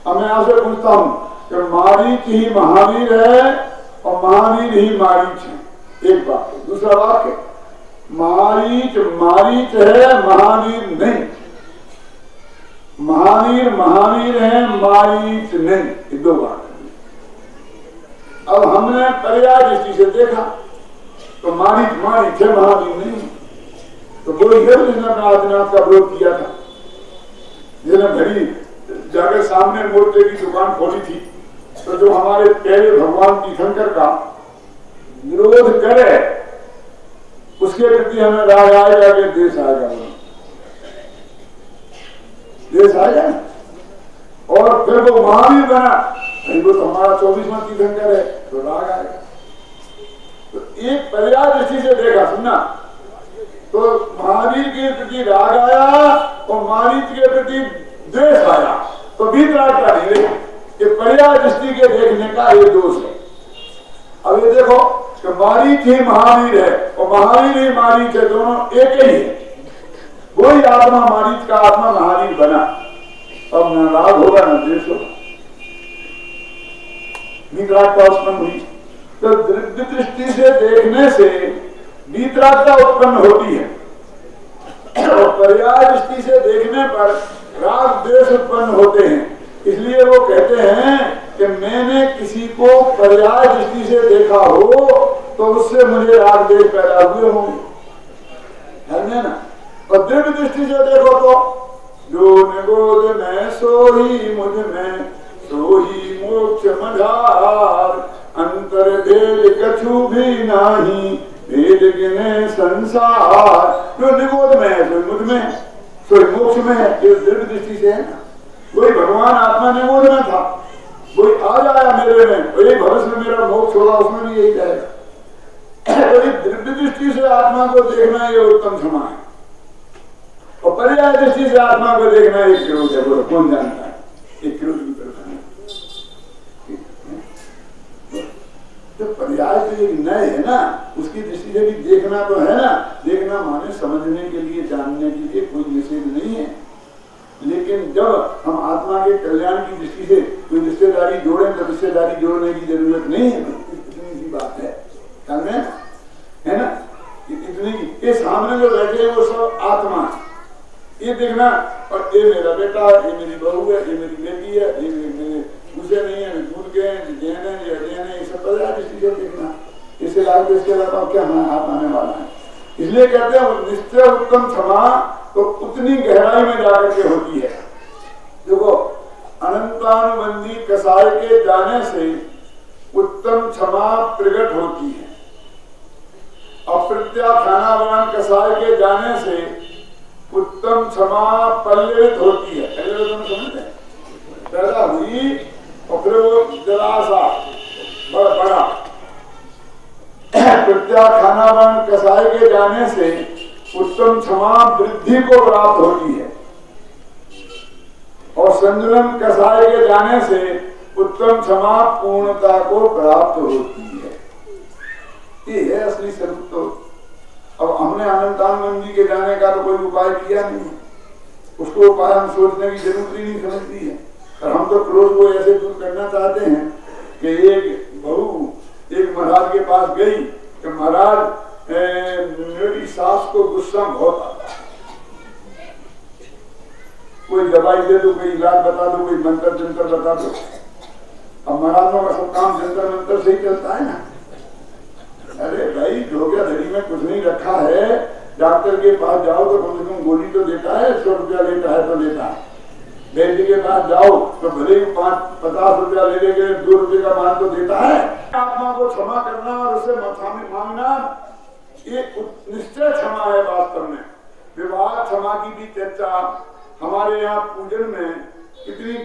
अब मैं आपसे पूछता हूं कि मारीच ही महावीर है और महावीर ही मारीच है, एक बात। दूसरा वाक्य, मारीच मारीच है, महावीर नहीं। महावीर महावीर है, मारीच नहीं, ये दो बात है। अब हमने पर्याय दृष्टि से देखा तो मारीच मारीच है, महावीर नहीं। तो वो जिसने आदिनाथ का विरोध किया था, जिसने घड़ी जाकर सामने मोर्चे की दुकान खोली थी, तो जो हमारे प्यारे भगवान तीर्थंकर का विरोध करे उसके प्रति हमें राग आएगा कि देश आएगा, देश आएगा। और फिर वो महावीर बना, वो तो हमारा 24वां तीर्थंकर है, तो राग आएगा। तो एक पर्याय दृष्टि से देखा, सुनना, तो महावीर के प्रति राग आया और मारीच के प्रति द्वेष आया, तो वीतराग का नहीं। ये पर्याय दृष्टि के देखने का ये दोष है। अब ये देखो कि मारीच ही महावीर है और महावीर ही मारीच है, दोनों एक ही है। वही आत्मा मारीच का आत्मा महावीर बना, अब न राग होगा न द्वेष होगा, वीतरागता उत्पन्न हुई। तो दिव्य दृष्टि से देखने से वीतरागता उत्पन्न होती है और पर्याय दृष्टि से देखने पर राग द्वेष उत्पन्न होते हैं। इसलिए वो कहते हैं कि मैंने किसी को पर्याय दृष्टि से देखा हो तो उससे मुझे राग द्वेष पैदा हुए होंगे, है ना। और दिव्य दृष्टि से देखो तो जो निगोद में सो ही मुझ में सो ही मोक्ष मझार, अंतर भेद कछु भी नहीं भेद गिने संसार। जो निगोद में है सो मुझ में सो मोक्ष में है, ये दिव्य दृष्टि से है ना। कोई भगवान आत्मा निगोद में था, कोई आ जाया मेरे में, वही भविष्य में मेरा मोक्ष होगा, उसमें भी यही जाएगा। तो दिव्य दृष्टि से आत्मा को देखना ये उत्तम क्षमा है, और पर्याय दृष्टि से आत्मा को देखना एक क्रोध है। बोलो कौन जानता है एक क्रोध की तरफ है? तो पर्याय तो एक नए है ना, उसकी दृष्टि से भी देखना तो है ना। देखना माने समझने के लिए, जानने के लिए, कोई निषेध नहीं है। लेकिन जब हम आत्मा के कल्याण की दृष्टि से कोई रिश्तेदारी जोड़ें तो रिश्तेदारी जोड़ने की जरूरत नहीं है। इतनी सी बात है, है ना। इतनी ये सामने जो बैठे हैं वो सब आत्मा है, ये देखना। और ये मेरा बेटा, ये मेरी बहू है, ये मेरी बेटी है, ये मेरे दूसरे नहीं है, दूध के हैं, ये सब पर्याय दृष्टि से देखना। इससे लाभ इसके अलावा क्या हाथ आने वाला है। इसलिए कहते हैं निश्चय उत्तम क्षमा तो उतनी गहराई में जाकर के होती है। देखो अनंतानुबंधी कसाई के जाने से उत्तम क्षमा प्रकट होती है, अप्रत्याख्यानावरण कसाई के जाने से उत्तम क्षमा पल्लवित होती है। पहले तुम समझते पैदा हुई और फिर वो जरा सा बड़ा प्रत्याख्यानावरण कसाई के जाने से उत्तम क्षमा वृद्धि को प्राप्त होती है, और संजुलन कसाई के जाने से उत्तम क्षमा पूर्णता को प्राप्त होती है। ये है असली स्वरूप। तो अब हमने अनंतानंद जी के जाने का तो कोई उपाय किया नहीं, उसको उपाय हम सोचने की जरूरत ही नहीं समझती है। और हम तो क्रोध को ऐसे दूर करना चाहते हैं कि एक बहू एक महाराज के पास गई कि महाराज मेरी सास को गुस्सा बहुत आता है, कोई दवाई दे दो, कोई इलाज बता दो, कोई मंत्र जंत्र बता दो। अब महाराजों का सब काम जंतर मंतर से ही चलता है ना। अरे भाई धोखाधड़ी में कुछ नहीं रखा है, डॉक्टर के पास जाओ तो कम से कम गोली तो देता है, 100 रुपया लेता है तो लेता है। वैद्य के पास जाओ तो भले ही 50 रुपया ले लेंगे, 2 रुपये का मान तो देता है। आत्मा को क्षमा करना और उसे माफी मांगना ये निश्चय क्षमा है। वास्तव में विवाह क्षमा की भी चर्चा हमारे यहाँ पूजन में कितनी